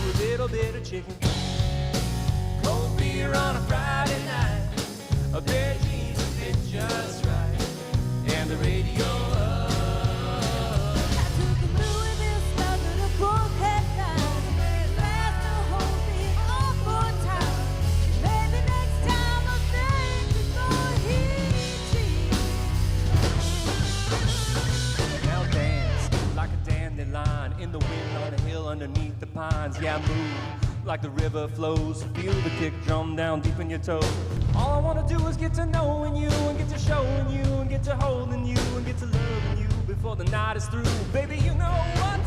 a little bit of chicken. Cold beer on a Friday night, a pair of jeans that fit just right, and the radio up. I took a Louisville slug to the Bullhead line, last to hold me all for time. Maybe next time I'll think before he cheats. Now dance like a dandelion in the wind on a hill underneath the pines. Yeah, move like the river flows. Feel the kick drum down deep in your toe. All I wanna do is get to knowing you, and get to showing you, and get to holding you, and get to loving you before the night is through. Baby, you know what?